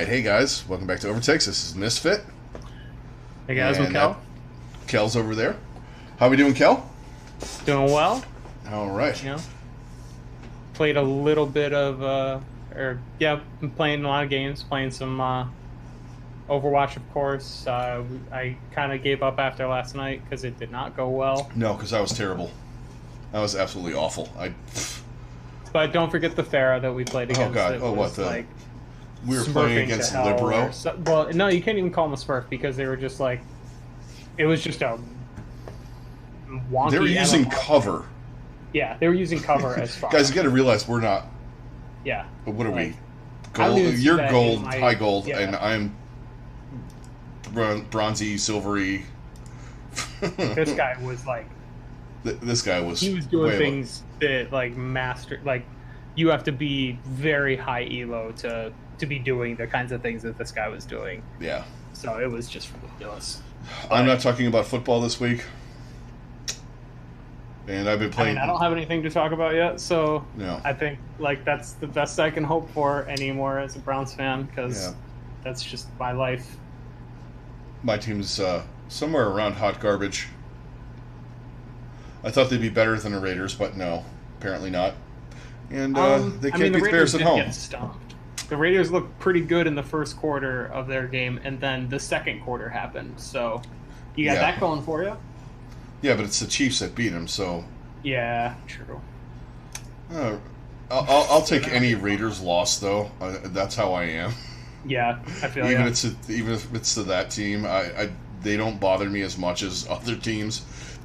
right, hey guys, welcome back to Overtakes. This is Misfit. Hey guys, I'm And Kel. Kel's over there. How we doing, Kel? Doing well. All right. You know, played a little bit of, been playing a lot of games. Playing some Overwatch, of course. I kind of gave up after last night because it did not go well. No, because I was terrible. I was absolutely awful. But don't forget the Pharah that we played against. Oh god. It Oh, was, what the? like, We were playing smurfing against to hell Libero. well, no, you can't even call them a smurf because they were just like, it was just a wonky. They were using MMR. cover. Yeah, they were using cover as far. Guys, you got to realize we're not. Yeah. What are Like, we? I Gold. don't even see You're that gold, in my- high gold, yeah. and I'm bronzy, silvery. This guy was like, This guy was. he was doing way things that like you have to be very high elo to be doing the kinds of things that this guy was doing. Yeah. So it was just ridiculous. I'm not talking about football this week. And I've been playing. I don't have anything to talk about yet, so No. I think like that's the best I can hope for anymore as a Browns fan because Yeah. that's just my life. My team's somewhere around hot garbage. I thought they'd be better than the Raiders, but no, apparently not. And they can't beat the Bears at did home. Get stumped. The Raiders looked pretty good in the first quarter of their game, and then the second quarter happened. So you got Yeah. that going for you. Yeah, but it's the Chiefs that beat them, so Yeah, true. I'll take any Raiders loss though. That's how I am. Yeah, I feel Even ya. even if it's to that team, they don't bother me as much as other teams.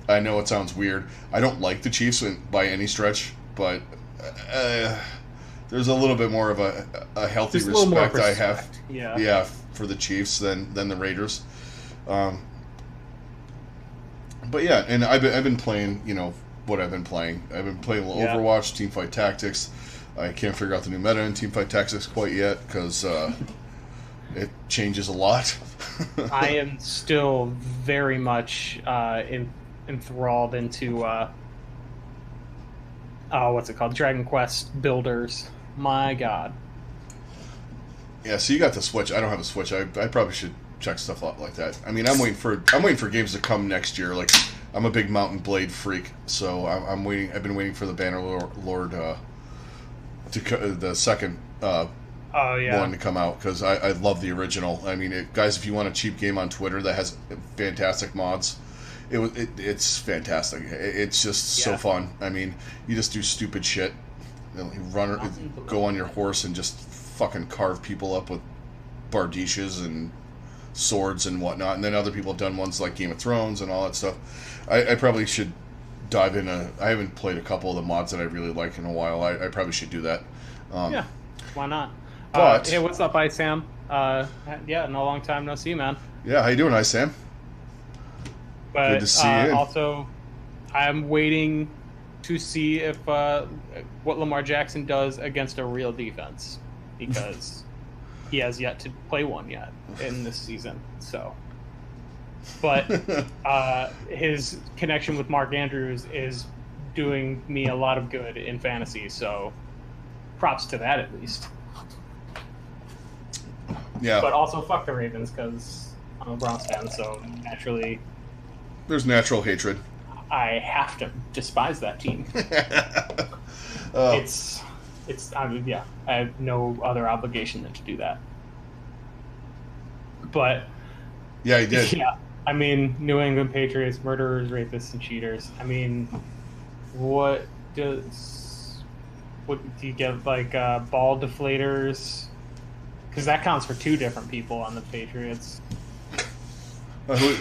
I know it sounds weird. I don't like the Chiefs by any stretch, but there's a little bit more of a healthy Just a little more respect I have. respect, yeah. Yeah, for the Chiefs than the Raiders. But yeah, and I've been playing. You know what I've been playing. I've been playing a little Yeah. Overwatch, Teamfight Tactics. I can't figure out the new meta in Teamfight Tactics quite yet because it changes a lot. I am still very much enthralled into what's it called? Dragon Quest Builders. My God. Yeah, so you got the Switch. I don't have a Switch. I probably should check stuff out like that. I mean, I'm waiting for games to come next year. Like, I'm a big Mountain Blade freak, so I'm waiting. I've been waiting for the Bannerlord the second Oh yeah. one to come out because I love the original. I mean, guys, if you want a cheap game on Twitter that has fantastic mods, it's fantastic. It's just so Yeah. fun. I mean, you just do stupid shit. You know, go on your horse and just fucking carve people up with bardishes and swords and whatnot. And then other people have done ones like Game of Thrones and all that stuff. I probably should dive in. I haven't played a couple of the mods that I really like in a while. I probably should do that. Yeah. Why not? But hey, what's up, Ice Sam? Yeah, no long time no see, man. yeah, how you doing, Ice Sam? But Good to see you. Also, I'm waiting to see if what Lamar Jackson does against a real defense because he has yet to play one yet in this season. So, but his connection with Mark Andrews is doing me a lot of good in fantasy. So, props to that at least. Yeah, But also, fuck the Ravens because I'm a Browns fan. So naturally, there's natural hatred. I have to despise that team. Oh, It's I mean, yeah, I have no other obligation than to do that. But yeah, he did. yeah, I mean, New England Patriots, murderers, rapists, and cheaters. I mean, what do you get, like ball deflators? Because that counts for two different people on the Patriots. Who-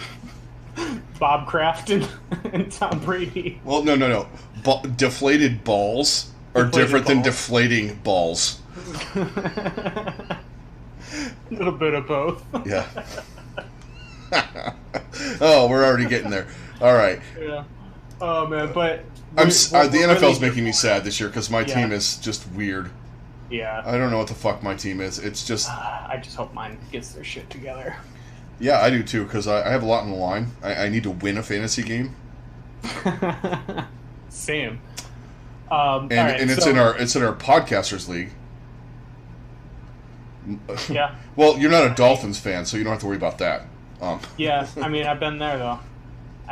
Bob Kraft and, and Tom Brady. well, no. Deflated balls are Deflated different than balls. deflating balls. A little bit of both. Yeah. Oh, we're already getting there. All right. Yeah. Oh man, but The we're NFL's really making me good. sad this year because my Yeah. team is just weird. Yeah. I don't know what the fuck my team is. It's just, I just hope mine gets their shit together. yeah, I do too because I have a lot on the line. I need to win a fantasy game, Same. and it's in our podcasters league. Yeah. Well, you're not a Dolphins fan, so you don't have to worry about that. Yeah, I mean, I've been there though.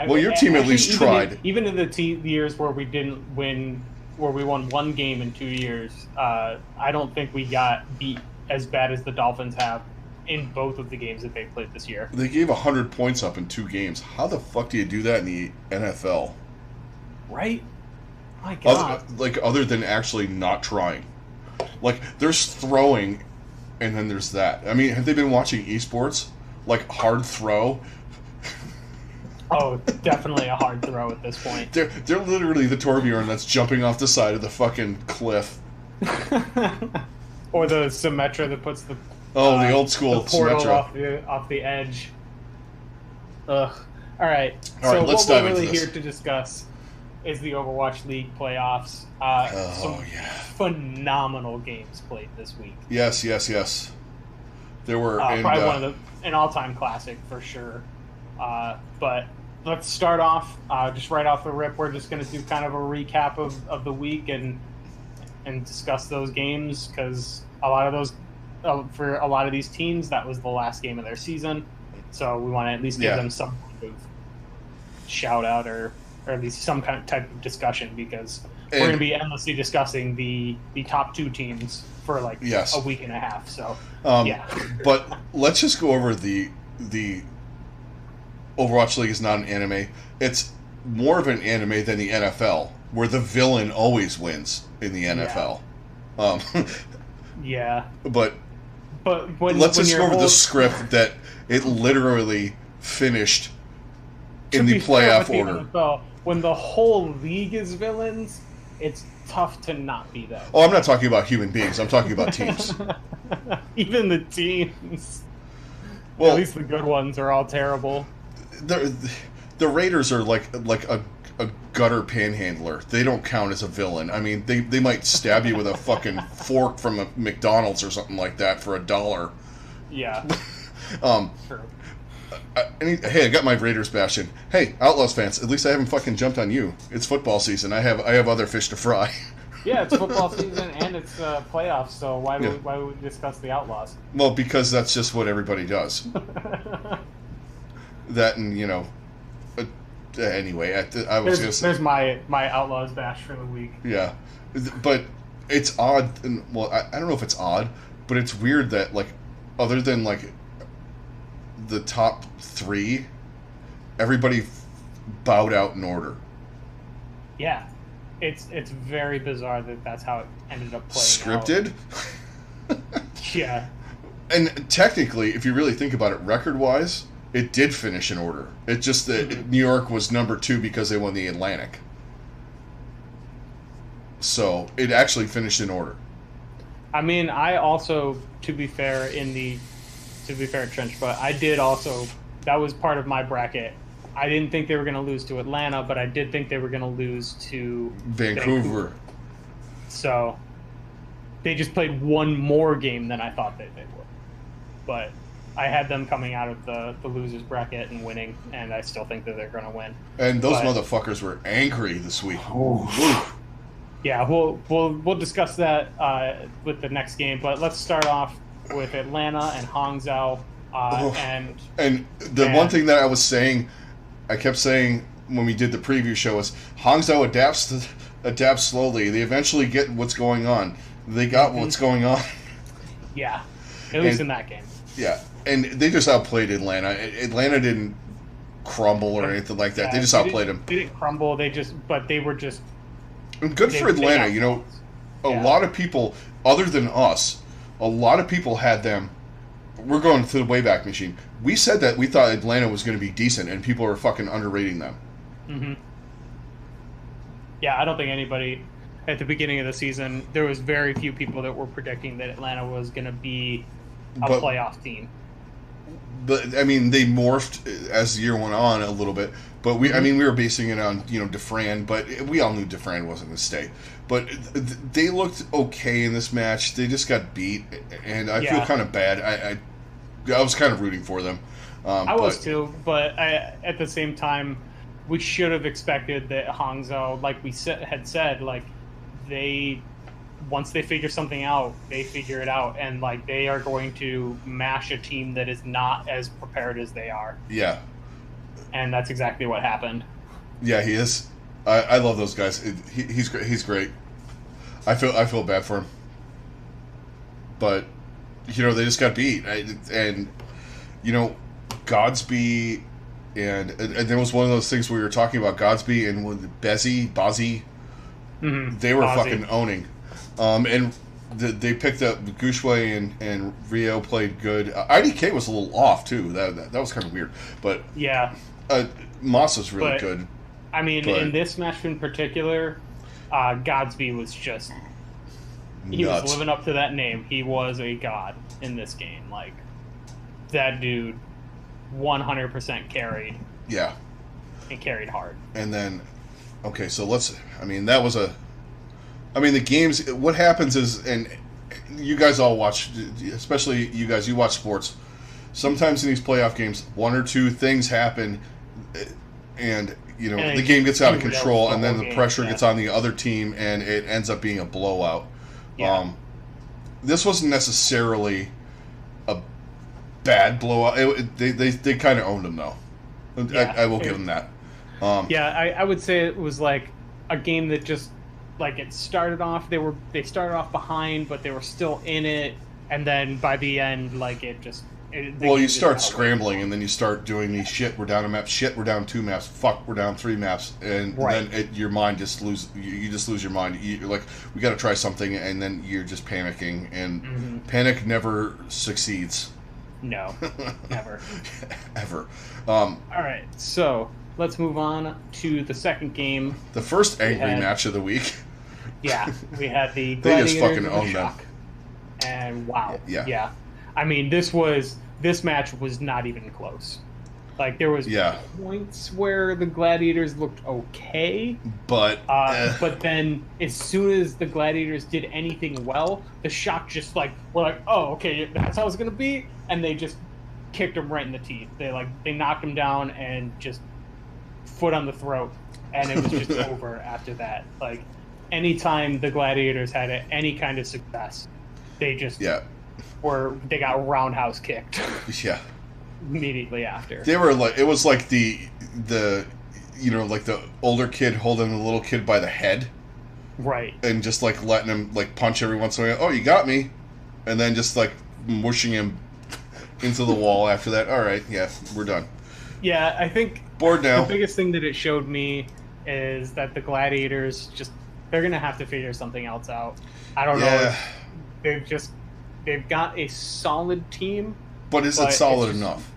Well, your team at least tried. Even in the years where we didn't win, where we won one game in 2 years, I don't think we got beat as bad as the Dolphins have in both of the games that they played this year. They gave 100 points up in 2 games. How the fuck do you do that in the NFL? Right? My God. Other than actually not trying. Like, there's throwing, and then there's that. I mean, have they been watching esports? Like, hard throw? Oh, definitely a hard throw at this point. They're literally the Torbjorn that's jumping off the side of the fucking cliff. Or the Symmetra that puts the the old school the portal Symmetra off the edge. Ugh. All right. All right, let's dive what we're really into this. here to discuss is the Overwatch League playoffs. Some phenomenal games played this week. Yes. There were probably one of an all-time classic for sure. But let's start off just right off the rip. We're just going to do kind of a recap of the week and discuss those games, because a lot of those for a lot of these teams that was the last game of their season. So we want to at least give them some kind of shout out or at least some kind of type of discussion, because we're going to be endlessly discussing the top 2 teams for like a week and a half. So But let's just go over the Overwatch League is not an anime. It's more of an anime than the NFL, where the villain always wins in the NFL. Yeah. But when, let's just go over the script that it literally finished in the playoff order. NFL, when the whole league is villains, it's tough to not be that. Oh, I'm not talking about human beings. I'm talking about teams. Even the teams. Well, at least the good ones are all terrible. The Raiders are like a gutter panhandler. They don't count as a villain. I mean, they might stab you with a fucking fork from a McDonald's or something like that for $1. Yeah. Sure. Hey, I got my Raiders bash in. Hey, Outlaws fans, at least I haven't fucking jumped on you. It's football season. I have other fish to fry. Yeah, it's football season and it's playoffs. So why would we discuss the Outlaws? Well, because that's just what everybody does. That and anyway, I was going to say... There's my Outlaws bash for the week. Yeah. But it's odd. Well, I don't know if it's odd, but it's weird that, like, other than, like, the top 3, everybody bowed out in order. Yeah. It's very bizarre that that's how it ended up playing Scripted? out. Yeah. And technically, if you really think about it, record-wise, it did finish in order. It just that New York was number 2 because they won the Atlantic. So it actually finished in order. I mean, I also, to be fair, Trench, but I did also, that was part of my bracket. I didn't think they were going to lose to Atlanta, but I did think they were going to lose to Vancouver. So they just played one more game than I thought they would. But I had them coming out of the losers bracket and winning, and I still think that they're going to win. And those motherfuckers were angry this week. Yeah, we'll discuss that with the next game, but let's start off with Atlanta and Hangzhou. And the one thing that I kept saying when we did the preview show is Hangzhou adapts slowly. They eventually get what's going on. They got what's going on. Yeah, at least in that game. Yeah, and they just outplayed Atlanta. Atlanta didn't crumble or anything like that. They just outplayed them. They didn't crumble. But they were just... And good for Atlanta. A lot of people, other than us, a lot of people had them. We're going to the Wayback Machine. We said that we thought Atlanta was going to be decent, and people were fucking underrating them. Mm-hmm. Yeah, I don't think anybody at the beginning of the season, there was very few people that were predicting that Atlanta was going to be a playoff team. But I mean, they morphed as the year went on a little bit. But we were basing it on Dufran, but we all knew Dufran wasn't going to stay. But they looked okay in this match. They just got beat, and I feel kind of bad. I was kind of rooting for them. I was too, but at the same time, we should have expected that Hangzhou, like we had said, like they once they figure something out, they figure it out, and like they are going to mash a team that is not as prepared as they are. Yeah. And that's exactly what happened. Yeah, he is. I love those guys. He's great. He's great. I feel bad for him, but they just got beat, and Godsby, and there was one of those things where we were talking about Godsby and with Bazzi. Mm-hmm. They were fucking owning, and they picked up Gushue and Rio played good. IDK was a little off too. That was kind of weird, but yeah, Moss was really good. I mean, in this match in particular, Godsby was just he was living up to that name. He was a god in this game. Like that dude, 100% carried. Yeah, and carried hard. And then, okay, so that was the games. What happens is, and you guys all watch, especially you guys, you watch sports. Sometimes in these playoff games, one or two things happen, and the game gets out of control, and then the pressure gets on the other team, and it ends up being a blowout. Yeah. This wasn't necessarily a bad blowout. They kind of owned them, though. Yeah. I will give them that. I would say it was like a game that just like it started off. They started off behind, but they were still in it, and then by the end, like it just. You start scrambling, and then you start doing these shit. We're down a map. Shit, we're down 2 maps. Fuck, we're down 3 maps, and then your mind just you just lose your mind. You're like, we got to try something, and then you're just panicking, and panic never succeeds. No, never, ever. All right, so let's move on to the second game. The first angry match of the week. Yeah, we had the they just fucking owned them. And wow, yeah. I mean, this match was not even close. Like there was points where the Gladiators looked okay, but then as soon as the Gladiators did anything well, the Shock just like were like, oh, okay, that's how it's gonna be, and they just kicked him right in the teeth. They knocked him down and just foot on the throat, and it was just over after that. Like anytime the Gladiators had any kind of success, they just they got roundhouse kicked. Yeah. Immediately after. They were like, it was like the like the older kid holding the little kid by the head. Right. And just like letting him like punch every once in a while. Oh, you got me. And then just like mushing him into the wall after that. All right, yeah, we're done. Yeah, I think bored now. The biggest thing that it showed me is that the Gladiators they're going to have to figure something else out. I don't know. They've got a solid team. But is it solid enough?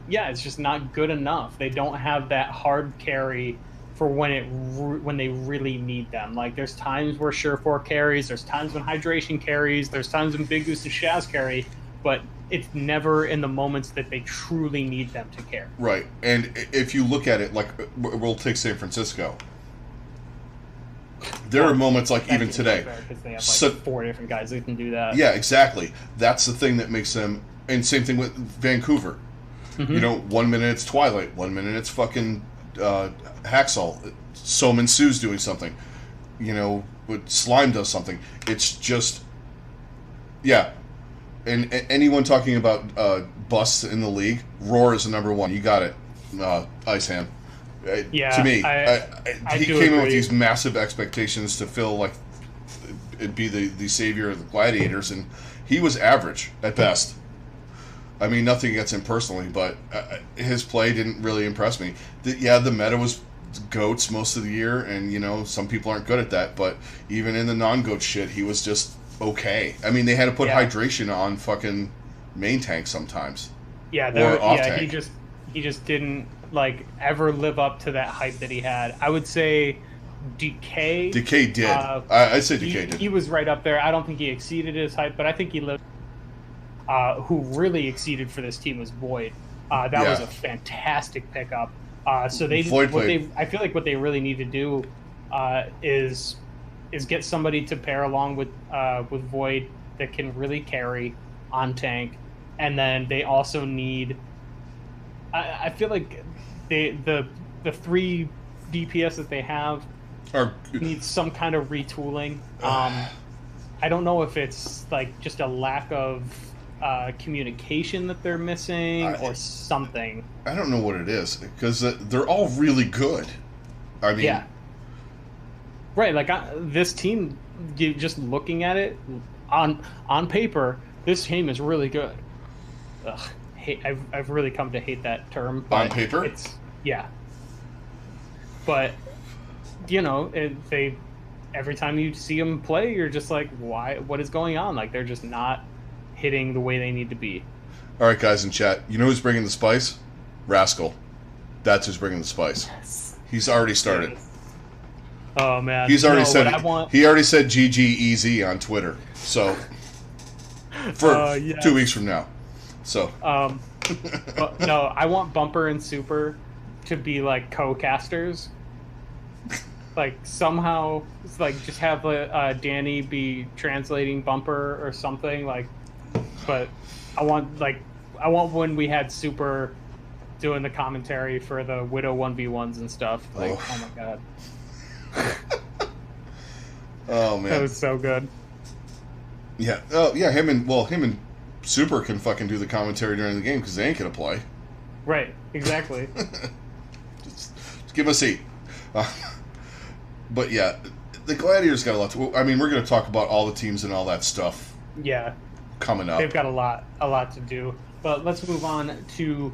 It's just not good enough. They don't have that hard carry for when they really need them. Like there's times where Surefour carries, there's times when Hydration carries, there's times when Big Goose and Shaz carry, but it's never in the moments that they truly need them to carry. Right. And if you look at it, like we'll take San Francisco. There are moments like even today. Because they have 4 different guys that can do that. Yeah, exactly. That's the thing that makes them. And same thing with Vancouver. Mm-hmm. 1 minute it's Twilight, 1 minute it's fucking Hacksaw. Soman Sue's doing something. But Slime does something. It's just, yeah. And anyone talking about busts in the league, Roar is the number one. You got it, Ice Hand. Yeah, to me, he came in with these massive expectations to feel like it'd be the savior of the Gladiators, and he was average at best. I mean, nothing against him personally, but his play didn't really impress me. The meta was goats most of the year, and some people aren't good at that, but even in the non-goat shit, he was just okay. I mean, they had to put hydration on fucking main tank sometimes. Yeah, tank. he just didn't ever live up to that hype that he had. I would say Decay. Decay did. I'd say Decay did. He was right up there. I don't think he exceeded his hype, but I think he lived. Who really exceeded for this team was Void. That was a fantastic pickup. So I feel like what they really need to do is get somebody to pair along with Void that can really carry on tank, and then they also need. I feel like the 3 DPS that they have need some kind of retooling. I don't know if it's like just a lack of communication that they're missing or something. I don't know what it is because they're all really good. I mean, Yeah. Right, like this team, just looking at it on paper, this team is really good. Ugh, I've really come to hate that term. But on paper, yeah. But they every time you see them play, you're just like, why? What is going on? Like they're just not hitting the way they need to be. All right, guys in chat, you know who's bringing the spice? Rascal. That's who's bringing the spice. Yes. He's already started. Oh man, He already said GG on Twitter. So for 2 weeks from now. So no, I want Bumper and Super to be like co-casters. Like somehow, it's like just have Danny be translating Bumper or something. Like, but I want when we had Super doing the commentary for the Widow 1v1s and stuff. Like, oh my god. Oh man, that was so good. Yeah. Oh yeah. Him and Super can fucking do the commentary during the game because they ain't gonna play. Right. Exactly. just give us a seat. But yeah, the Gladiators got a lot to. I mean, we're gonna talk about all the teams and all that stuff. Yeah. Coming up, they've got a lot to do. But let's move on to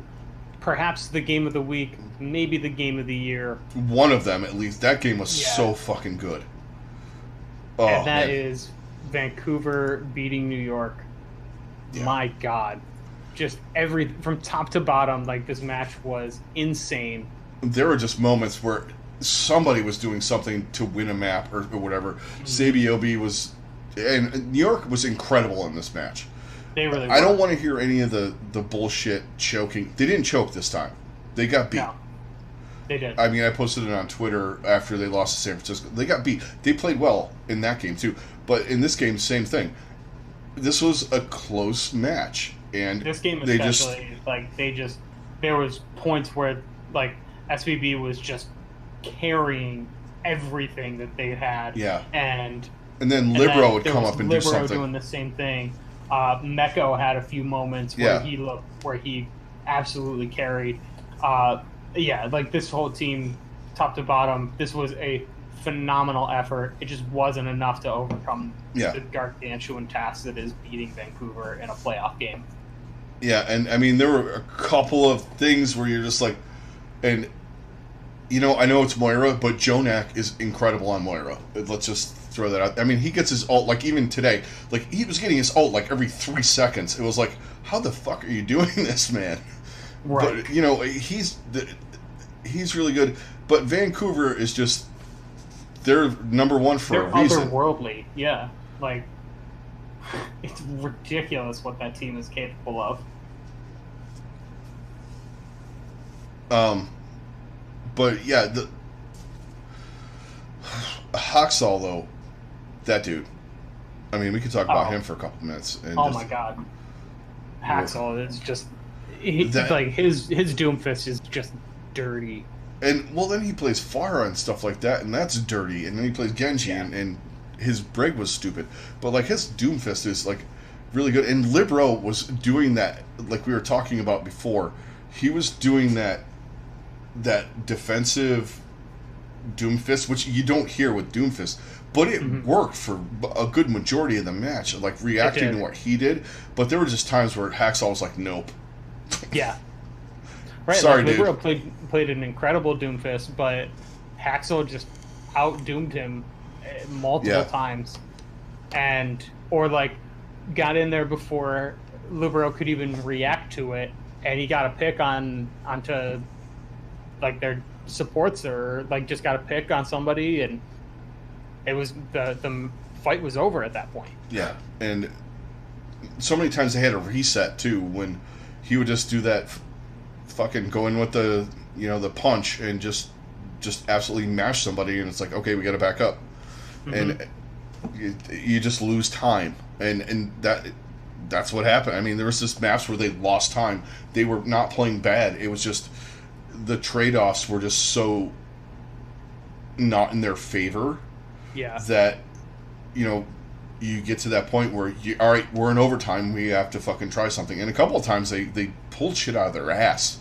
perhaps the game of the week, maybe the game of the year. One of them, at least. That game was so fucking good. Oh, and that is Vancouver beating New York. Yeah. My God. Just from top to bottom, like, this match was insane. There were just moments where somebody was doing something to win a map or whatever. Mm-hmm. Sabiobi was... And New York was incredible in this match. They really were. I don't want to hear any of the bullshit choking. They didn't choke this time. They got beat. No, they did. I mean, I posted it on Twitter after they lost to San Francisco. They got beat. They played well in that game, too. But in this game, same thing. This was a close match. And this game especially, there was points where, like, SVB was just carrying everything that they had. Yeah. And then Libero would come up and do something. Libero doing the same thing. Meko had a few moments where he absolutely carried. Like this whole team, top to bottom, this was a phenomenal effort. It just wasn't enough to overcome the gargantuan task that is beating Vancouver in a playoff game. Yeah, and I mean, there were a couple of things where you're just like, and I know it's Moira, but Jonak is incredible on Moira. Let's just throw that out. I mean, he gets his ult, like, even today, like, he was getting his ult, like, every 3 seconds. It was like, how the fuck are you doing this, man? Right. But, he's really good. But Vancouver is just, they're number one for a reason. They're otherworldly, yeah. Like, it's ridiculous what that team is capable of. But, yeah, Haxall, though, that dude. I mean, we could talk about him for a couple minutes. And my God. Haxall is just... his Doomfist is just dirty. And, well, then he plays Pharah and stuff like that, and that's dirty. And then he plays Genji, and his Brig was stupid. But, like, his Doomfist is, like, really good. And Libero was doing that, like we were talking about before. He was doing that defensive Doomfist, which you don't hear with Doomfist, but it worked for a good majority of the match, like reacting to what he did. But there were just times where Haxall was like, nope. Yeah. Right. Sorry, like, dude. Libero played an incredible Doomfist, but Haxall just out-doomed him multiple times. Or got in there before Libero could even react to it, and he got a pick onto like their supports, or like just got a pick on somebody, and it was the fight was over at that point. Yeah, and so many times they had a reset too when he would just do that, fucking go in with the punch and just absolutely mash somebody, and it's like, okay, we got to back up, and you just lose time, and that's what happened. I mean, there was just maps where they lost time. They were not playing bad. It was just the trade-offs were just so not in their favor. Yeah. That, you you get to that point where all right, we're in overtime, we have to fucking try something. And a couple of times they pulled shit out of their ass.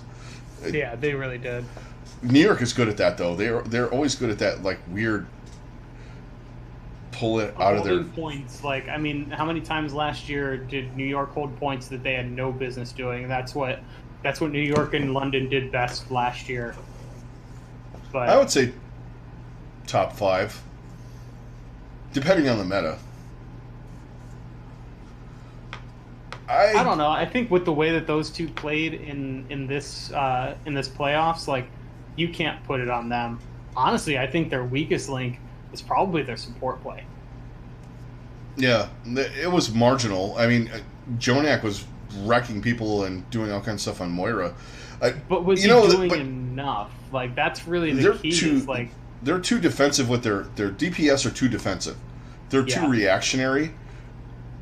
Yeah, they really did. New York is good at that though. They're always good at that, like, weird pull it out of their points. Like, I mean, how many times last year did New York hold points that they had no business doing? That's what New York and London did best last year. But I would say top 5, depending on the meta. I don't know. I think with the way that those two played in this playoffs, like, you can't put it on them. Honestly, I think their weakest link is probably their support play. Yeah, it was marginal. I mean, Jonak was wrecking people and doing all kinds of stuff on Moira. But was he doing enough? Like, that's really the key. They're too defensive with their DPS are too defensive. They're too reactionary.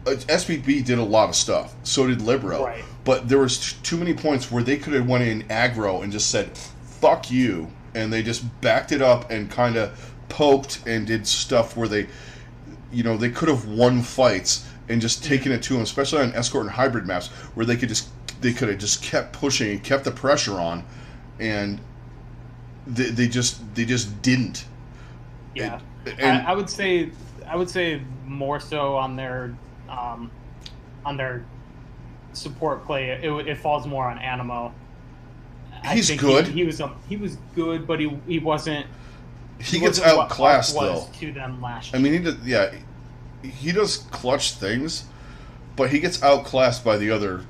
SBB did a lot of stuff. So did Libero. Right. But there was too many points where they could have went in aggro and just said, fuck you. And they just backed it up and kind of poked and did stuff where they could have won fights and just taken it to them, especially on escort and hybrid maps where they could have just kept pushing and kept the pressure on, and they just didn't. Yeah, I would say more so on their support play. It falls more on Animo. He's good. He was good, but he wasn't. He gets outclassed though. To them last year. I mean, he does clutch things, but he gets outclassed by the other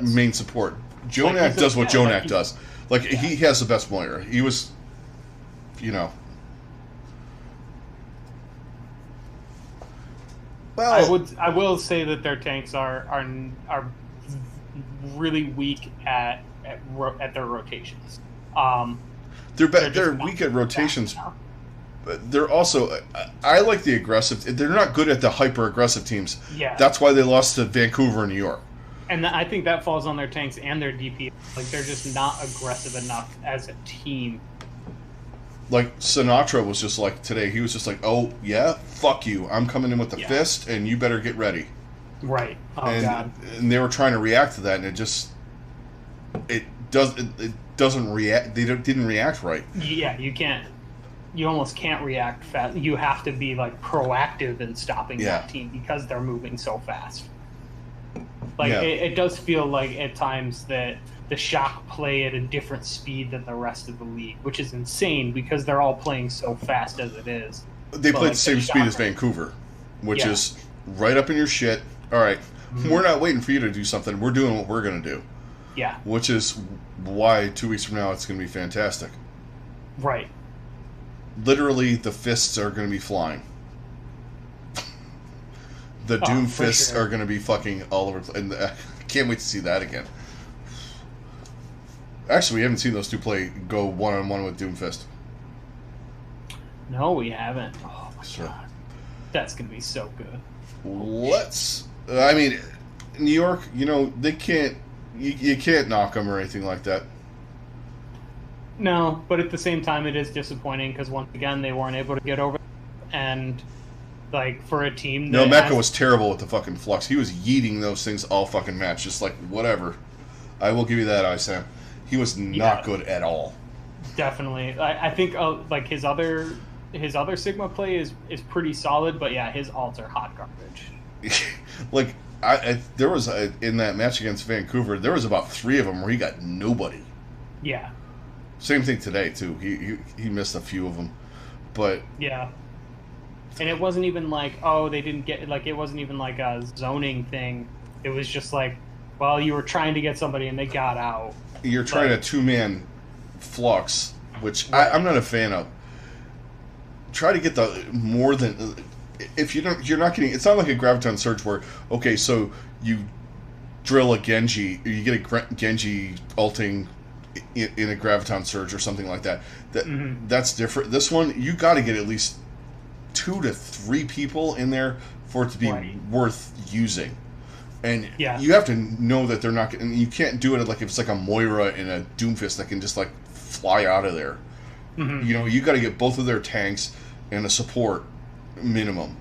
main support. Jonak does what Jonak does. Like, he has the best Moira. He was, Well, I will say that their tanks are really weak at their rotations. They're weak at rotations, but they're also. I like the aggressive. They're not good at the hyper aggressive teams. Yeah, that's why they lost to Vancouver and New York. And I think that falls on their tanks and their DP. Like, they're just not aggressive enough as a team. Like, Sinatra was just like today. He was just like, "Oh yeah, fuck you! I'm coming in with the fist, and you better get ready." Right. Oh, God. And they were trying to react to that, and it doesn't react. They didn't react right. Yeah, you can't. You almost can't react fast. You have to be, like, proactive in stopping that team because they're moving so fast. Like, it does feel like at times that the Shock play at a different speed than the rest of the league, which is insane because they're all playing so fast as it is. They played the same speed as Vancouver, which is right up in your shit. All right, we're not waiting for you to do something. We're doing what we're going to do. Yeah. Which is why 2 weeks from now it's going to be fantastic. Right. Literally, the fists are going to be flying. The Doom fists are going to be fucking all over. And I can't wait to see that again. Actually, we haven't seen those two go one-on-one with Doomfist. No, we haven't. Oh, my God. That's going to be so good. I mean, New York, they can't... You can't knock them or anything like that. No, but at the same time, it is disappointing because, once again, they weren't able to get over. And, like, for a team that... No, Mecca was terrible with the fucking flux. He was yeeting those things all fucking match. Just like, whatever. I will give you that, Sam. He was not good at all. Definitely. I think like his other Sigma play is pretty solid, but yeah, his alts are hot garbage. Like, there was in that match against Vancouver, there was about 3 of them where he got nobody. Yeah. Same thing today too. He missed a few of them, but yeah. And it wasn't even like, they didn't get, like, it wasn't even like a zoning thing. It was just like, well, you were trying to get somebody and they got out. You're trying a 2-man flux, which I'm not a fan of. Try to get the more than... If you're not getting... It's not like a Graviton Surge where, okay, so you drill a Genji, or you get a Genji ulting in a Graviton Surge or something like that. That's different. This one, you got to get at least 2 to 3 people in there for it to be worth using. And you have to know that they're not... And you can't do it like if it's like a Moira and a Doomfist that can just, like, fly out of there. You got to get both of their tanks and a support minimum.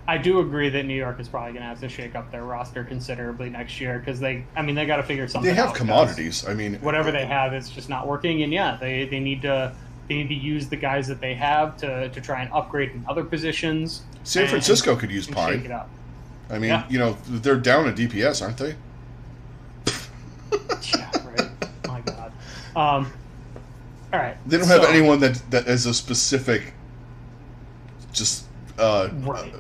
I do agree that New York is probably going to have to shake up their roster considerably next year because they got to figure something out. They have commodities. I mean, whatever they have is just not working, and yeah, they need to use the guys that they have to try and upgrade in other positions. San Francisco could use Pine. Shake it up. I mean, they're down at DPS, aren't they? Yeah, right. My God. All right. They don't have anyone that is a specific, just right.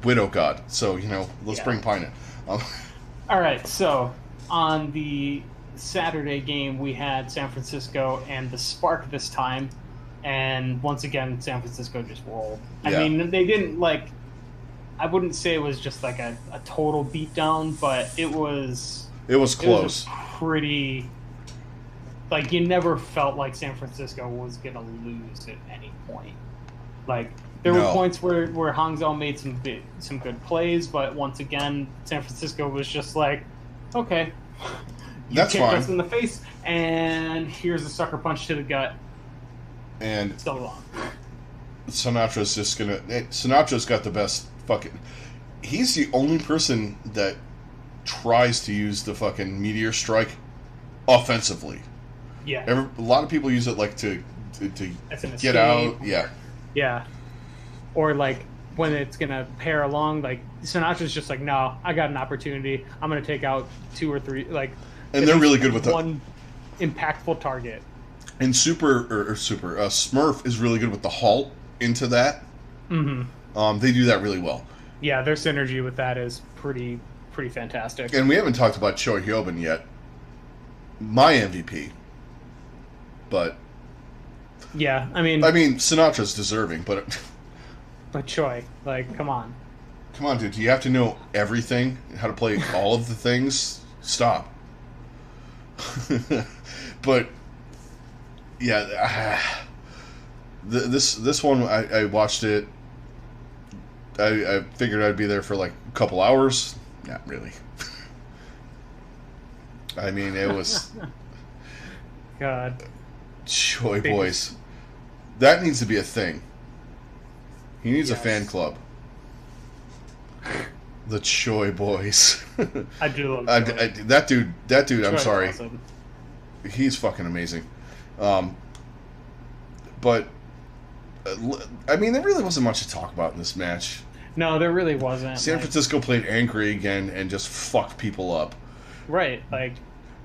widow god. So let's bring Pine in. All right. So on the Saturday game, we had San Francisco and the Spark this time, and once again, San Francisco just rolled. Yeah. I mean, they didn't I wouldn't say it was just like a total beatdown, but it was. It was close. It was pretty. Like, you never felt like San Francisco was going to lose at any point. Like, there were points where Hangzhou made some good plays, but once again, San Francisco was just like, okay, that's kicked fine. us in the face, and here's a sucker punch to the gut. And so long. Sinatra's got the best fucking. He's the only person that tries to use the fucking meteor strike offensively. Yeah. A lot of people use it to get out. Yeah. Yeah. Or when it's gonna pair along, Sinatra's just like, no, I got an opportunity. I'm gonna take out 2 or 3 And they're really good with one impactful target. And Smurf is really good with the halt into that. Mm-hmm. They do that really well. Yeah, their synergy with that is pretty fantastic. And we haven't talked about Choi Hyobin yet. My MVP. But yeah, I mean Sinatra's deserving, but Choi, come on. Come on, dude, do you have to know everything? How to play all of the things? Stop. But yeah, this one I watched it. I figured I'd be there for a couple hours. Not really. I mean, it was God. Choi Boys. That needs to be a thing. He needs a fan club. The Choi Boys. I do love Choi. That dude. Choi's I'm sorry. Awesome. He's fucking amazing. But I mean, there really wasn't much to talk about in this match. No, there really wasn't. San Francisco played angry again and just fucked people up. Right,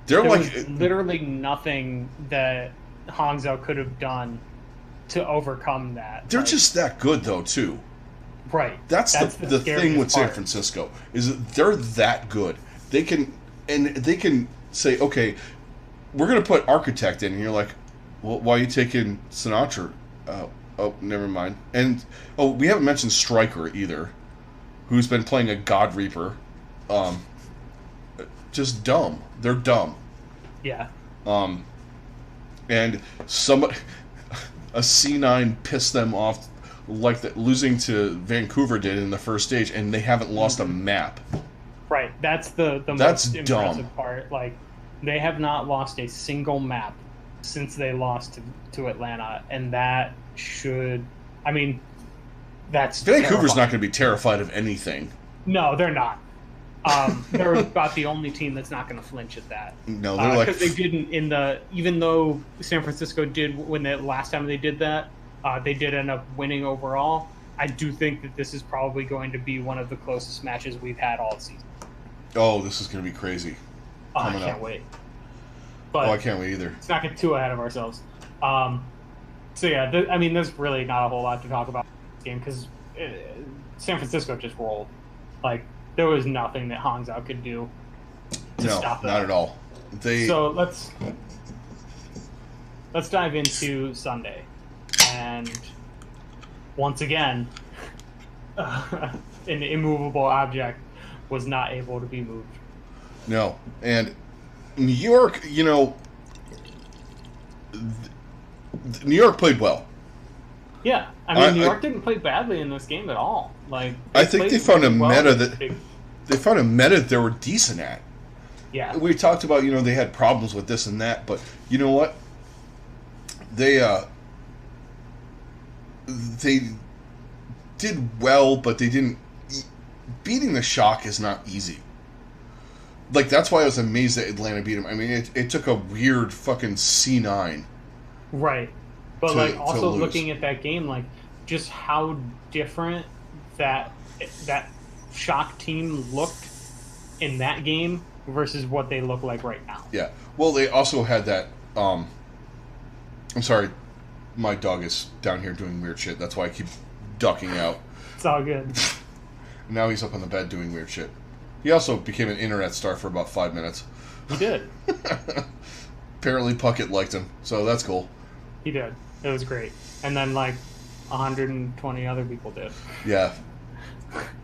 there was literally nothing that Hangzhou could have done to overcome that. They're just that good, though, too. Right. That's the thing with San Francisco, is that they're that good. They can say, okay, we're going to put Architect in, and you're like, well, why are you taking Sinatra? Oh, never mind. And, we haven't mentioned Stryker either, who's been playing a God Reaper. Just dumb. They're dumb. Yeah. And a C9 pissed them off like that losing to Vancouver did in the first stage, and they haven't lost a map. Right. That's the most impressive part. They have not lost a single map since they lost to Atlanta, and that should... I mean, that's Vancouver's terrifying. not going to be terrified of anything. No, they're not. They're about the only team that's not going to flinch at that. No, they're because they didn't even though San Francisco did when the last time they did that, they did end up winning overall. I do think that this is probably going to be one of the closest matches we've had all season. Oh, this is going to be crazy. I can't wait. But I can't wait either. Let's not get too ahead of ourselves. So yeah, there's really not a whole lot to talk about this game because San Francisco just rolled. There was nothing that Hangzhou could do to stop that. Not at all. So let's dive into Sunday, and once again, an immovable object was not able to be moved. No, and New York, New York played well. Yeah, New York didn't play badly in this game at all. I think they found a meta that they were decent at. Yeah, we talked about they had problems with this and that, but you know what? They did well, but they didn't. beating the Shock is not easy. Like, that's why I was amazed that Atlanta beat him. I mean, it took a weird fucking C9. Right. But, like, also lose. looking at that game, like, just how different that Shock team looked in that game versus what they look like right now. Yeah. Well, they also had that, I'm sorry, my dog is down here doing weird shit. That's why I keep ducking out. It's all good. Now he's up on the bed doing weird shit. He also became an internet star for about 5 minutes. He did. Apparently Puckett liked him, so that's cool. He did. It was great. And then, like, 120 other people did. Yeah.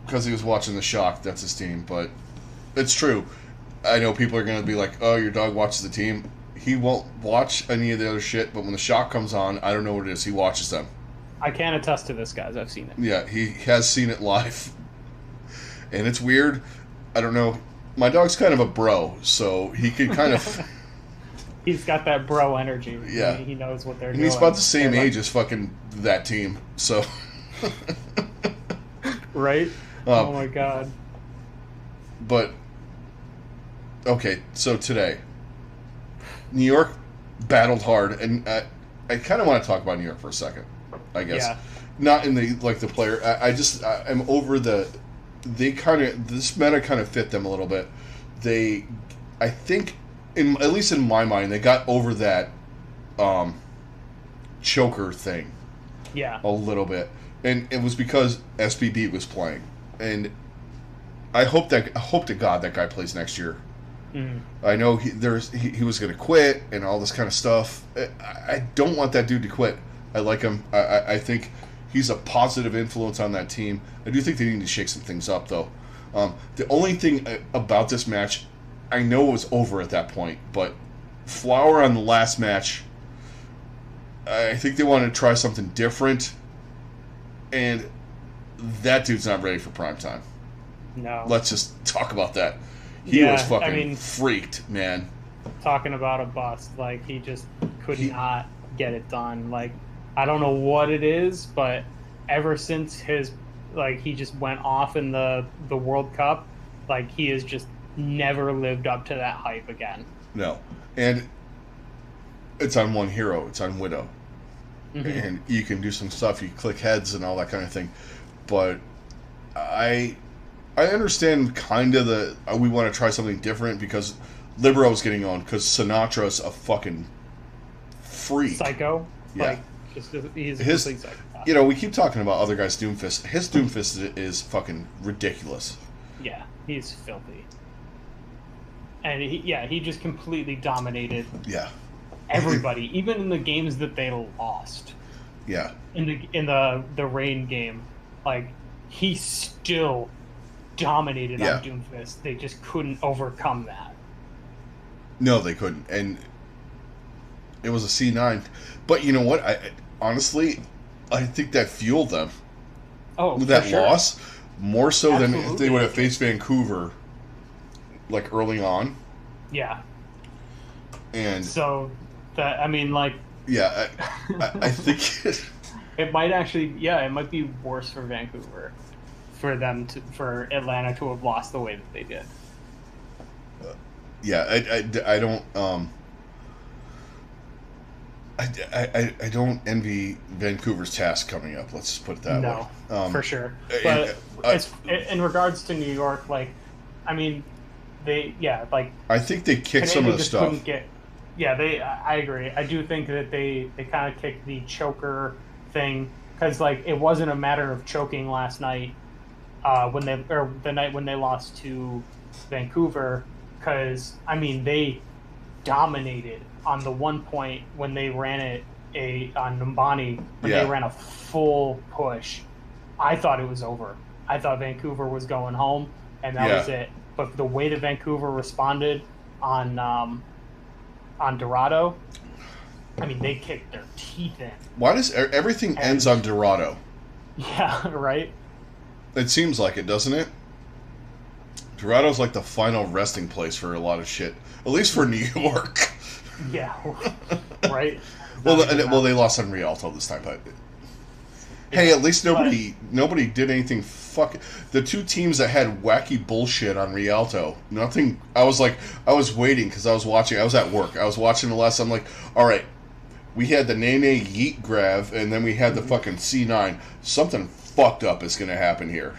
Because he was watching the Shock, that's his team. But it's true. I know people are going to be like, oh, your dog watches the team. He won't watch any of the other shit, but when the Shock comes on, I don't know what it is. He watches them. I can attest to this, guys. I've seen it. Yeah, he has seen it live. And it's weird. I don't know. My dog's kind of a bro, so he could kind of... He's got that bro energy. Yeah. He knows what they're and doing. he's about the same age as fucking that team, so... Right? Oh my god. But... Okay, so today. New York battled hard, and I kind of want to talk about New York for a second, I guess. Yeah. Not in the player. I'm over the... This meta kind of fit them a little bit. I think, at least in my mind, they got over that choker thing. Yeah. A little bit. And it was because SBB was playing. And I hope to God that guy plays next year. Mm-hmm. I know he was going to quit and all this kind of stuff. I don't want that dude to quit. I like him. I think he's a positive influence on that team. I do think they need to shake some things up, though. The only thing about this match, I know it was over at that point, but Flower on the last match, I think they wanted to try something different, and that dude's not ready for prime time. No. Let's just talk about that. He was fucking freaked, man. Talking about a bust, like, he just could not get it done. Like, I don't know what it is, but ever since he just went off in the World Cup, like, he has just never lived up to that hype again. No. And it's on one hero. It's on Widow. Mm-hmm. And you can do some stuff. You click heads and all that kind of thing. But I understand kind of we want to try something different because Libero's getting on because Sinatra's a fucking freak. Psycho? Yeah. Like, he's a complete psychopath. You know, we keep talking about other guys' Doomfist. His Doomfist is fucking ridiculous. Yeah, he's filthy. And he just completely dominated everybody, even in the games that they lost. Yeah. In the Rain game, like, he still dominated on Doomfist. They just couldn't overcome that. No, they couldn't. And it was a C9. But you know what? Honestly, I think that fueled them. Oh, that sure. loss more so Absolutely. than if they would have faced Vancouver, like, early on. Yeah. And so that, I mean, like, yeah, I think it might actually, it might be worse for Vancouver, for Atlanta to have lost the way that they did. I don't I don't envy Vancouver's task coming up. Let's just put it that way. No, for sure. But in regards to New York, like, I mean, I think they kicked some of the stuff. I agree. I do think that they kind of kicked the choker thing because, like, it wasn't a matter of choking last night the night when they lost to Vancouver, because, I mean, they dominated on the one point when they ran on Numbani, when they ran a full push. I thought it was over. I thought Vancouver was going home, and that was it. But the way that Vancouver responded on Dorado, I mean, they kicked their teeth in. Why does everything ends on Dorado? Yeah, right? It seems like it, doesn't it? Dorado's like the final resting place for a lot of shit. At least for New York. Yeah, right? Well, they lost on Rialto this time, but Hey, at least nobody did anything fucking... The two teams that had wacky bullshit on Rialto, nothing... I was waiting, because I was at work. I was watching the last... I'm like, alright, we had the Nene Yeet Grav, and then we had the fucking C9. Something fucked up is going to happen here.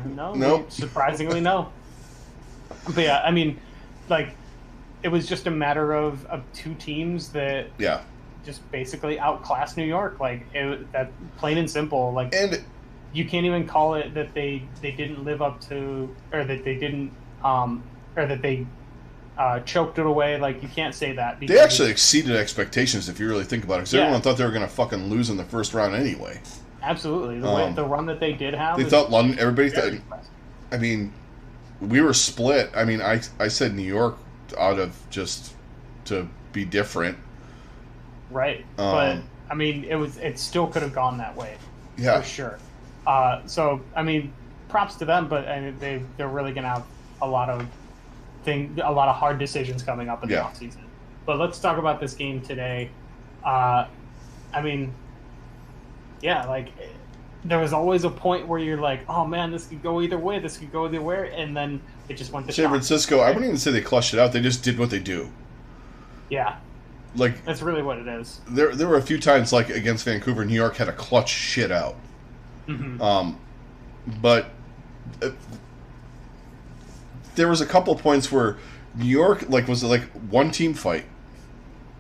Nope. Surprisingly, no. But yeah, I mean, like, it was just a matter of two teams that... Yeah. Just basically outclassed New York, like that, plain and simple. Like, and you can't even call it that they didn't live up to, or that they didn't, or that they choked it away. Like, you can't say that. They actually exceeded expectations if you really think about it. Because everyone thought they were going to fucking lose in the first round anyway. Absolutely, the run that they did have. They thought London. Everybody thought. Impressive. I mean, we were split. I mean, I said New York out of just to be different. Right, but I mean, it still could have gone that way, yeah, for sure. So I mean, props to them, but they're really gonna have a lot of hard decisions coming up in the offseason. But let's talk about this game today. I mean, yeah, like there was always a point where you're like, oh man, this could go either way. This could go either way, and then it just went to San Francisco. I wouldn't even say they clutched it out. They just did what they do. Yeah. Like, that's really what it is. There were a few times, like against Vancouver, New York had to clutch shit out. Mm-hmm. But there was a couple of points where New York was like one team fight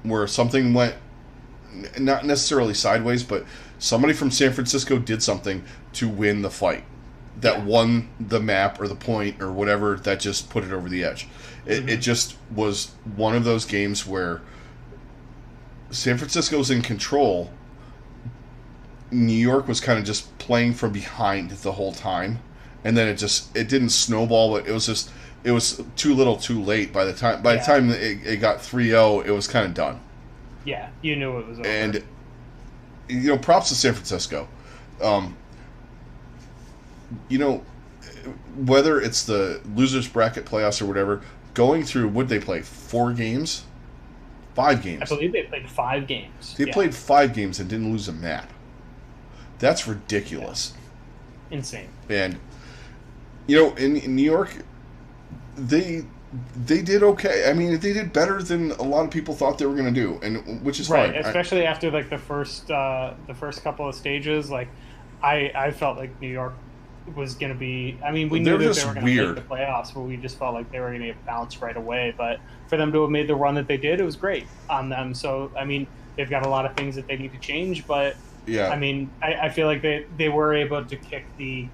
where something went not necessarily sideways, but somebody from San Francisco did something to win the fight that won the map or the point or whatever that just put it over the edge. It just was one of those games where San Francisco's in control. New York was kind of just playing from behind the whole time, and then it didn't snowball. But it was too little, too late. By the time it got 3-0, it was kind of done. Yeah, you knew it was over. And props to San Francisco. Whether it's the losers bracket playoffs or whatever, going through, would they play 4 games? 5 games. I believe they played 5 games. They played 5 games and didn't lose a map. That's ridiculous. Yeah. Insane. And in New York, they did okay. I mean, they did better than a lot of people thought they were going to do, and which is fine. Especially after like the first couple of stages. Like, I felt like New York was going to be... I mean, we knew that they were going to make the playoffs, but we just felt like they were going to get bounced right away. But for them to have made the run that they did, it was great on them. So, I mean, they've got a lot of things that they need to change, but, I mean, I feel like they were able to kick the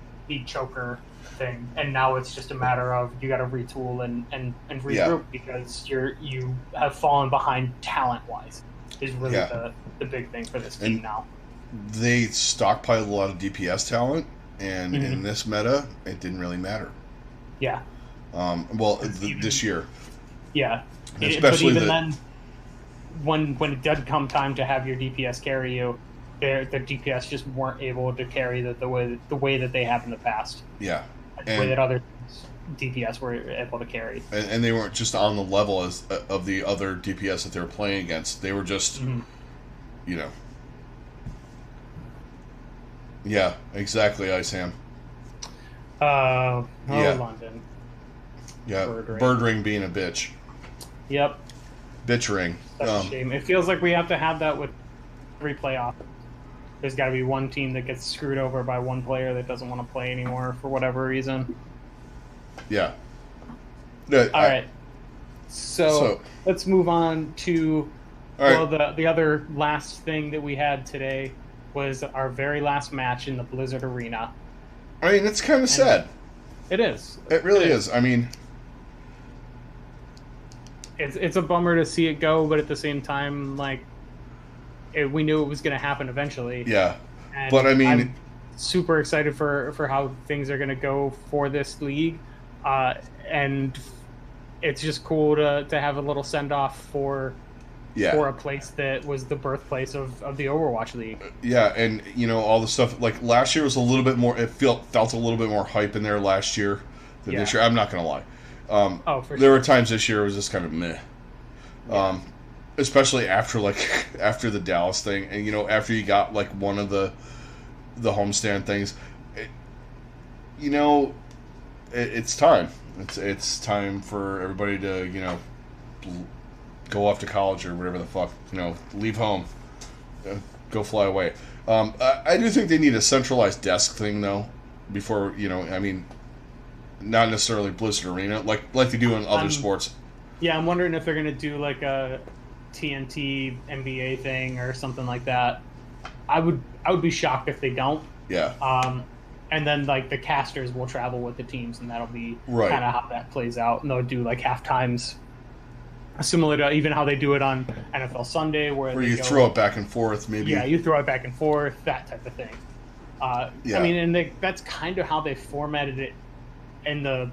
choker thing, and now it's just a matter of you got to retool and regroup because you have fallen behind talent-wise is really the big thing for this team now. They stockpiled a lot of DPS talent, and in this meta, it didn't really matter. Yeah. This year. Yeah. Especially but even then, when it did come time to have your DPS carry you, their DPS just weren't able to carry the way that they have in the past. Yeah. The way that other DPS were able to carry. And they weren't just on the level of the other DPS that they were playing against. They were just, Yeah, exactly, Iceham. London. Yeah, bird ring being a bitch. Yep. Bitch ring. That's a shame. It feels like we have to have that with every playoff. There's got to be one team that gets screwed over by one player that doesn't want to play anymore for whatever reason. Yeah. All right. So let's move on to the other last thing that we had today was our very last match in the Blizzard Arena. I mean, it's kind of sad. It is. It really is. I mean, it's a bummer to see it go, but at the same time, like, we knew it was going to happen eventually. Yeah. And but I mean, I'm super excited for how things are going to go for this league. And it's just cool to have a little send off for a place that was the birthplace of the Overwatch League. Yeah, and all the stuff, like last year was a little bit more, it felt a little bit more hype in there last year than this year. I'm not going to lie. There were times this year it was just kind of meh. Yeah. Especially after the Dallas thing, and after you got like one of the the homestand things. It's time. It's time for everybody to go off to college or whatever the fuck. Leave home, go fly away. I do think they need a centralized desk thing though. Before not necessarily Blizzard Arena like they do in other sports. Yeah, I'm wondering if they're gonna do like a TNT NBA thing or something like that. I would be shocked if they don't. Yeah. And then like the casters will travel with the teams, and that'll be right. kind of how that plays out. And they'll do like half times, similar to even how they do it on NFL Sunday, where you throw it back and forth, maybe. Yeah, you throw it back and forth, that type of thing. Yeah. I mean, and that's kind of how they formatted it in the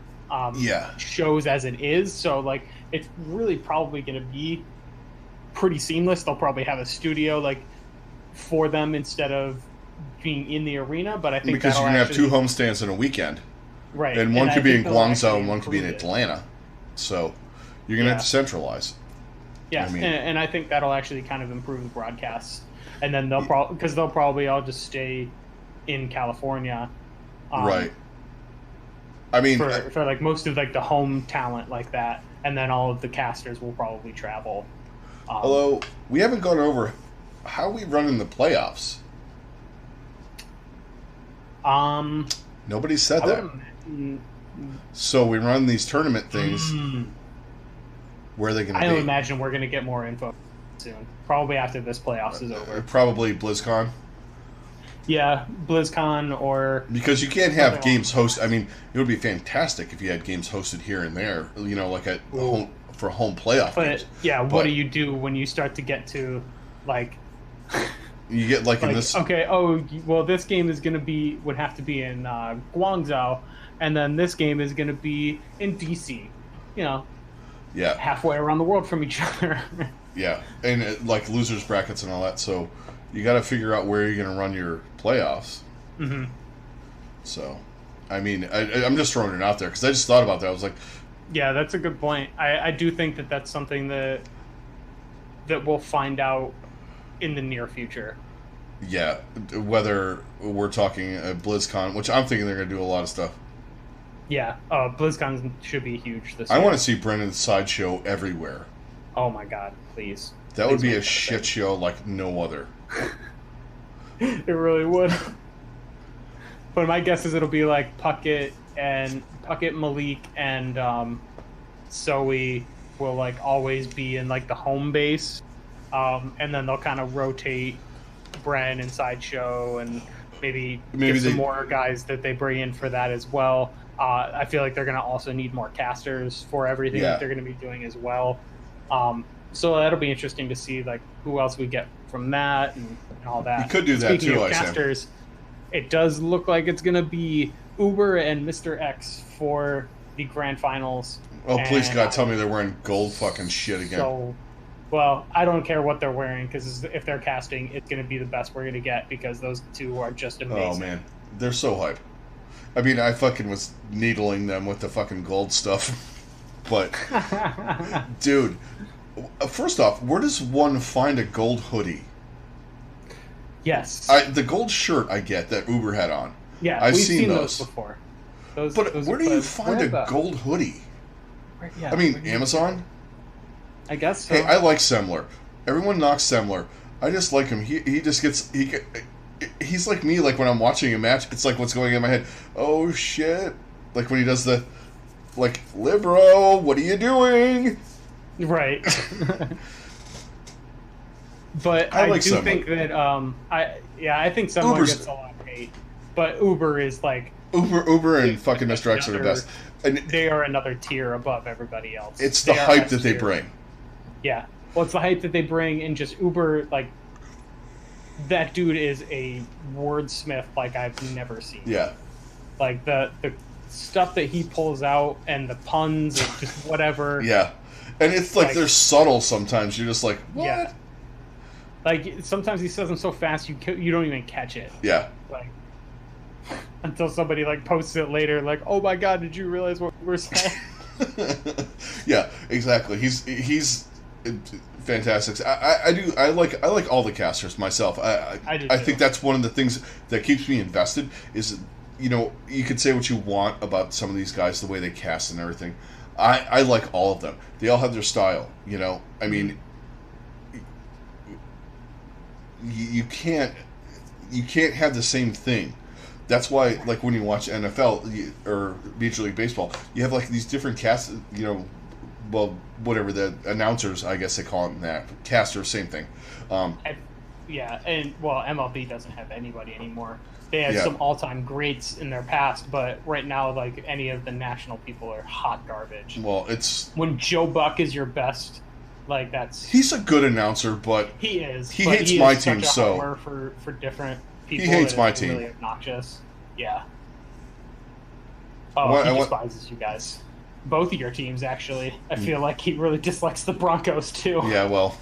shows as it is. So like, it's really probably going to be pretty seamless. They'll probably have a studio like for them instead of being in the arena, but I think because you're gonna have 2 homestands in a weekend, right? And one could be in Guangzhou and one could be in Atlanta, so you're gonna have to centralize. Yeah, and I think that'll actually kind of improve the broadcasts, and then they'll probably all just stay in California, right? I mean, for like most of like the home talent like that, and then all of the casters will probably travel. Although we haven't gone over how we run in the playoffs. Nobody said that. So we run these tournament things. Where are they going to be? I don't imagine we're going to get more info soon. Probably after this playoffs is over. Probably BlizzCon. Yeah, BlizzCon or... Because you can't have games hosted. I mean, it would be fantastic if you had games hosted here and there, like at home for home playoff games. Yeah, what do you do when you start to get to, like... You get like in this... Okay, well, this game would have to be in Guangzhou, and then this game is going to be in DC. Yeah. Halfway around the world from each other. Yeah, and like losers brackets and all that, so you got to figure out where you're going to run your playoffs. Mm-hmm. So, I mean, I'm just throwing it out there, because I just thought about that. I was like... Yeah, that's a good point. I do think that's something that we'll find out in the near future. Yeah, whether we're talking BlizzCon, which I'm thinking they're going to do a lot of stuff. Yeah, BlizzCon should be huge this year. I want to see Brendan's sideshow everywhere. Oh my god, please. That would be a shit show like no other. It really would. But my guess is it'll be like Puckett, Malik, and Zoe will like always be in like the home base. And then they'll kind of rotate Bren and Sideshow, and maybe get some more guys that they bring in for that as well. I feel like they're going to also need more casters for everything that they're going to be doing as well. So that'll be interesting to see like who else we get from that and all that. We could do that Speaking too, of casters, it does look like it's going to be Uber and Mr. X for the grand finals. Oh, please God, tell me they're wearing gold fucking shit again. So, well, I don't care what they're wearing, because if they're casting, it's going to be the best we're going to get, because those two are just amazing. Oh, man. They're so hype. I mean, I fucking was needling them with the fucking gold stuff. But, dude, first off, where does one find a gold hoodie? Yes. The gold shirt I get that Uber had on. Yeah, I've we've seen those before. But where do you find a gold hoodie? I mean, Amazon? I guess so. Hey, I like Semler. Everyone knocks Semler. I just like him. He just gets... He's like me, like when I'm watching a match, it's like what's going in my head. Oh, shit. Like when he does the... Like, Libro, what are you doing? Right. But I do Semler. Think that... I think Semler gets a lot of hate. But Uber is like... Uber and fucking Mr. X are the best. And they are another tier above everybody else. It's the hype that they bring. Yeah. Well, it's the hype that they bring, and just Uber, like, that dude is a wordsmith like I've never seen. Yeah. Like, the stuff that he pulls out, and the puns, and just whatever. Yeah. And it's like they're subtle sometimes. You're just like, what? Yeah. Like, sometimes he says them so fast, you don't even catch it. Yeah. Like, until somebody, like, posts it later, like, oh my god, did you realize what we were saying? Yeah, exactly. He's Fantastic. I like all the casters myself. I think that's one of the things that keeps me invested is, you could say what you want about some of these guys, the way they cast and everything. I like all of them. They all have their style, I mean, you can't have the same thing. That's why, like, when you watch NFL or Major League Baseball, you have like these different casts, well, whatever, the announcers, I guess they call them that. Casters, same thing. Yeah, and well, MLB doesn't have anybody anymore. They had some all-time greats in their past, but right now, like, any of the national people are hot garbage. Well, it's when Joe Buck is your best, like, he's a good announcer, but he is. He hates my team, so for different people, he hates my team. Really obnoxious. Yeah. Oh, he despises you guys. Both of your teams, actually. I feel like he really dislikes the Broncos too. Yeah, well,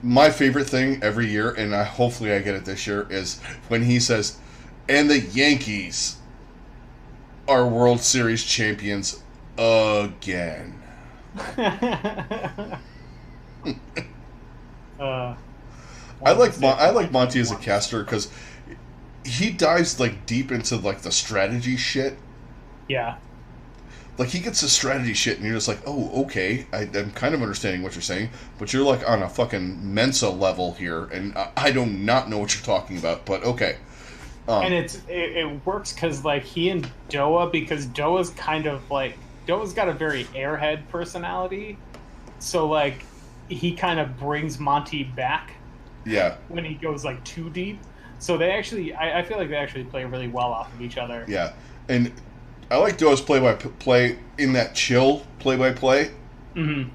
my favorite thing every year, and hopefully I get it this year, is when he says, "And the Yankees are World Series champions again." I like Monty as a caster because he dives like deep into like the strategy shit. Yeah. Like, he gets the strategy shit, and you're just like, oh, okay, I'm kind of understanding what you're saying, but you're, like, on a fucking Mensa level here, and I do not know what you're talking about, but okay. And it works because, like, he and Doa, because Doa's kind of, like, Doa's got a very airhead personality, so, like, he kind of brings Monty back. Yeah. When he goes, like, too deep. So they actually, I feel like they actually play really well off of each other. Yeah, and I like Doa's play-by-play in that chill play-by-play. Mm-hmm.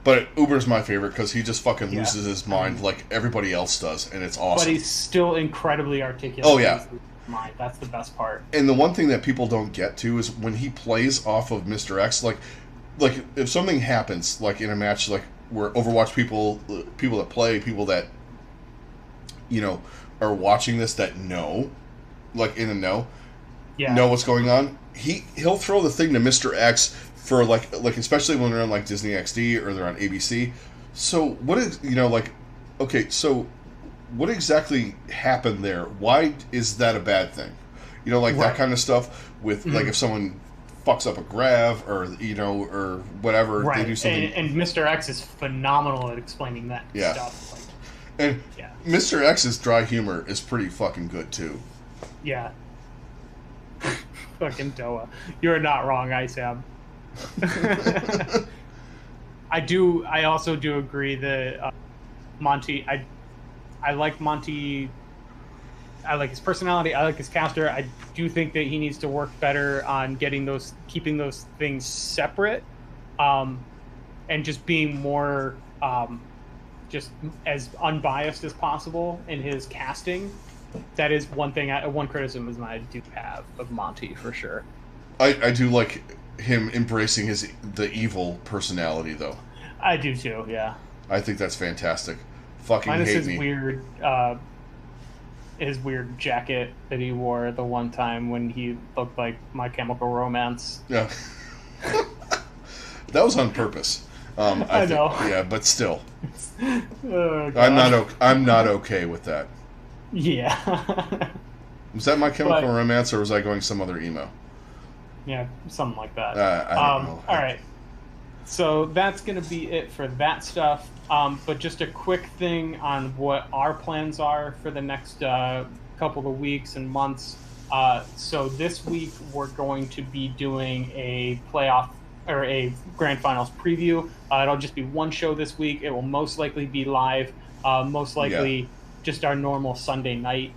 But Uber's my favorite because he just fucking loses his mind like everybody else does, and it's awesome. But he's still incredibly articulate. Oh, yeah. Mind. That's the best part. And the one thing that people don't get to is when he plays off of Mr. X, like if something happens, like in a match, like where Overwatch people that play, people that, are watching this that know, like in the know, know what's going on, he'll throw the thing to Mr. X for like especially when they're on like Disney XD or they're on ABC. So what is okay, so what exactly happened there? Why is that a bad thing? That kind of stuff with like if someone fucks up a grav or or whatever, they do something. And Mr. X is phenomenal at explaining that stuff. And Mr. X's dry humor is pretty fucking good too. Yeah. Fucking Doa. You're not wrong, Isam. I also do agree that Monty, I like Monty. I like his personality. I like his caster. I do think that he needs to work better on keeping those things separate, and just being more, just as unbiased as possible in his casting. That is one criticism I do have of Monty for sure. I do like him embracing the evil personality though. I do too. Yeah. I think that's fantastic. Fucking minus hate his me. His weird jacket that he wore the one time when he looked like My Chemical Romance. Yeah. That was on purpose. I know. Yeah, but still. Oh, I'm not okay with that. Yeah. Was that My Chemical Romance, or was I going some other emo? Yeah, something like that. I don't know. All right. So that's going to be it for that stuff. But just a quick thing on what our plans are for the next couple of weeks and months. So this week we're going to be doing a playoff or a grand finals preview. It'll just be one show this week. It will most likely be live. Most likely just our normal Sunday night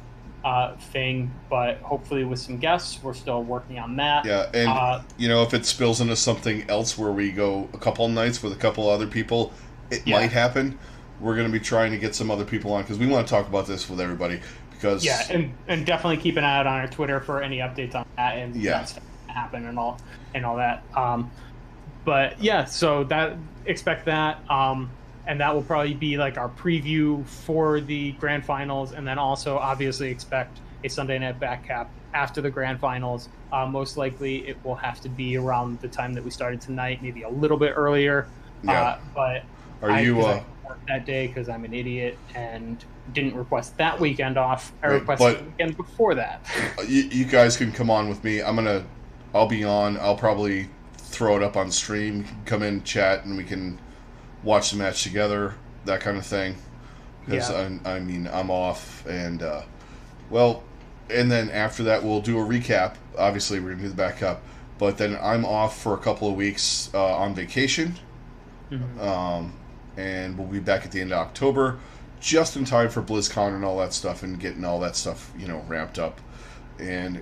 thing, but hopefully with some guests. We're still working on that. Yeah, and if it spills into something else where we go a couple of nights with a couple other people, it might happen. We're going to be trying to get some other people on because we want to talk about this with everybody. Because and definitely keep an eye out on our Twitter for any updates on that and that stuff happen and all that. But yeah, so expect that. And that will probably be like our preview for the grand finals. And then also obviously expect a Sunday night Backcap after the grand finals. Most likely it will have to be around the time that we started tonight, maybe a little bit earlier. Yeah. But Are you I worked that day because I'm an idiot and didn't request that weekend off. I right? requested But the weekend before that. you guys can come on with me. I'll be on. I'll probably throw it up on stream. You can come in, chat, and we can watch the match together. That kind of thing. Because Yeah. I'm off, and well, and then after that we'll do a recap. Obviously, we're gonna do the backup, but then I'm off for a couple of weeks on vacation, Mhm. and we'll be back at the end of October, just in time for BlizzCon and all that stuff, and getting all that stuff ramped up. And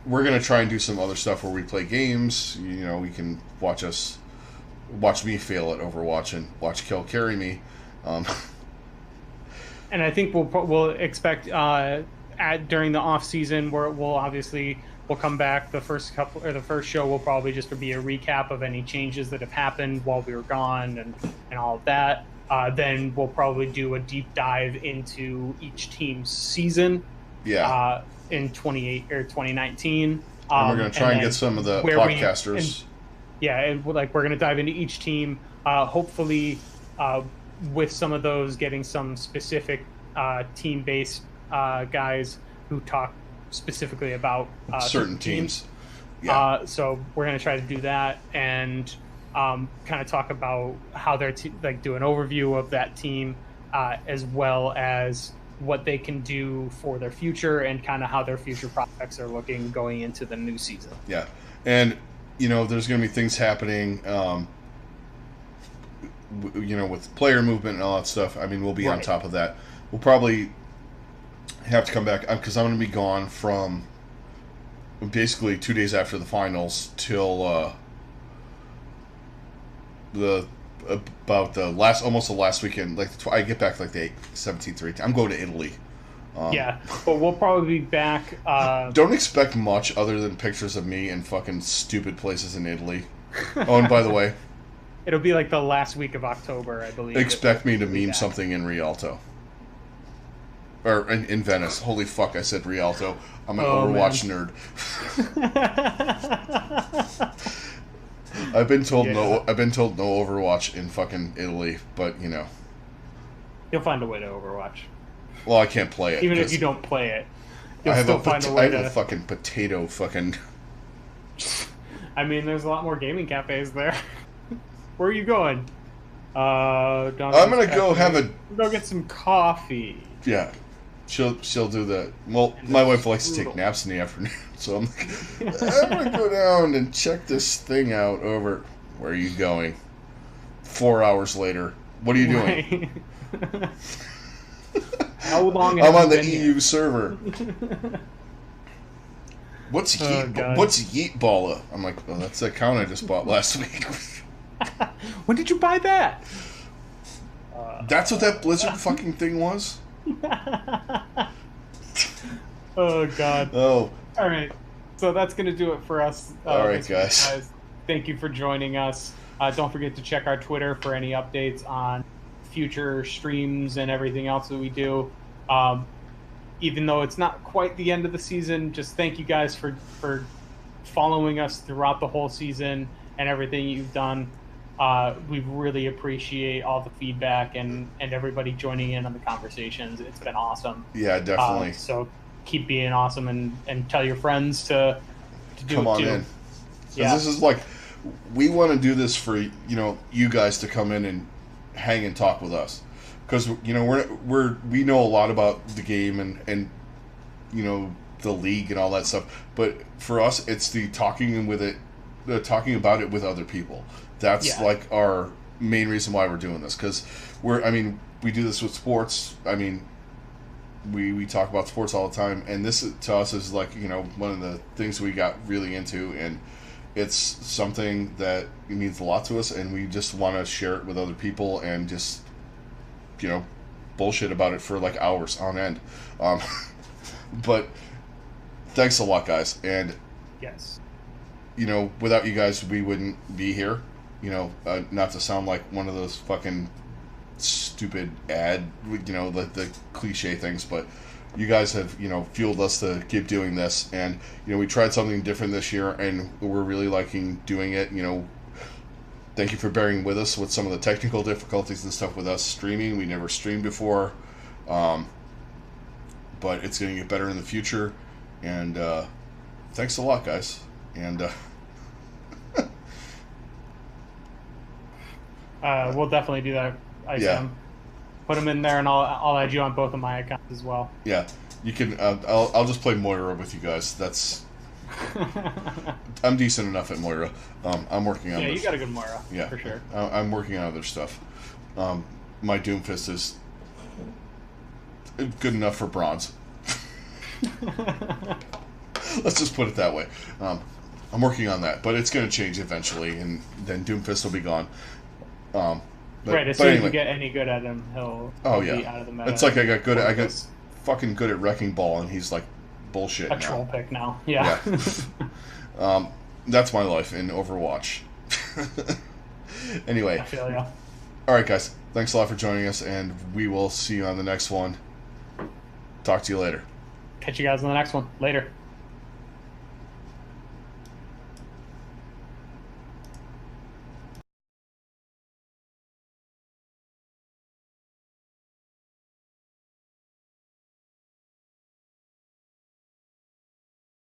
we're gonna try and do some other stuff where we play games. We can watch me fail at Overwatch and watch Kel carry me. And I think we'll expect during the off season where we'll come back. The first show will probably just be a recap of any changes that have happened while we were gone and all of that. Then we'll probably do a deep dive into each team's season. Yeah. In 2019. And we're going to try and get some of the podcasters. And we're going to dive into each team. Hopefully, with some of those, getting some specific team-based guys who talk specifically about certain teams. Yeah. So we're going to try to do that and kind of talk about how they're do an overview of that team, as well as what they can do for their future and kind of how their future prospects are looking going into the new season. Yeah. And, there's going to be things happening, with player movement and all that stuff. I mean, we'll be on top of that. We'll probably have to come back because I'm going to be gone from basically 2 days after the finals till almost the last weekend. I get back like the 17th or 18th. I'm going to Italy. But we'll probably be back. Don't expect much other than pictures of me in fucking stupid places in Italy. Oh, and by the way, it'll be like the last week of October, I believe. Expect me to meme something in Rialto. Or in Venice. Holy fuck, I said Rialto. I'm an Overwatch nerd. I've been told no Overwatch in fucking Italy, but you'll find a way to Overwatch. Well, I can't play it. Even if you don't play it, you'll I still find a way I have a fucking potato fucking... I mean, there's a lot more gaming cafes there. Where are you going? I'm gonna go go get some coffee. Yeah. She'll do that. Well, my wife likes to take naps in the afternoon, so I'm like, I'm gonna go down and check this thing out over. Where are you going? 4 hours later. What are you doing? How long? I'm on the EU server. What's Yeet Balla? I'm like, oh, that's the account I just bought last week. When did you buy that? That's what that Blizzard fucking thing was? Oh, God. Oh. All right. So that's going to do it for us. All right, guys. Thank you for joining us. Don't forget to check our Twitter for any updates on future streams and everything else that we do. Even though it's not quite the end of the season, just thank you guys for following us throughout the whole season and everything you've done. We really appreciate all the feedback and everybody joining in on the conversations. It's been awesome. Yeah, definitely. So keep being awesome and tell your friends to do come it on too. In. Yeah. This is we want to do this for you guys to come in and hang and talk with us, because we know a lot about the game and the league and all that stuff, but for us it's the talking about it with other people. That's our main reason why we're doing this, because we do this with sports. We talk about sports all the time, and this to us is one of the things we got really into, and it's something that means a lot to us, and we just want to share it with other people and just bullshit about it for hours on end. But thanks a lot, guys, and yes, without you guys we wouldn't be here. Not to sound like one of those fucking stupid the cliche things, but you guys have fueled us to keep doing this, and we tried something different this year, and we're really liking doing it. Thank you for bearing with us with some of the technical difficulties and stuff with us streaming. We never streamed before, but it's going to get better in the future. And thanks a lot, guys. And we'll definitely do that. Put them in there, and I'll add you on both of my accounts as well. Yeah, you can. I'll just play Moira with you guys. That's. I'm decent enough at Moira. I'm working on. Yeah, you got a good Moira. Yeah, for sure. I'm working on other stuff. My Doomfist is good enough for bronze. Let's just put it that way. I'm working on that, but it's going to change eventually, and then Doomfist will be gone. Right, as soon as you get any good at him, he'll be out of the meta. It's like I got fucking good at Wrecking Ball, and he's like bullshit. A troll pick now. Yeah. That's my life in Overwatch. Anyway. I feel ya. All right, guys. Thanks a lot for joining us, and we will see you on the next one. Talk to you later. Catch you guys on the next one. Later.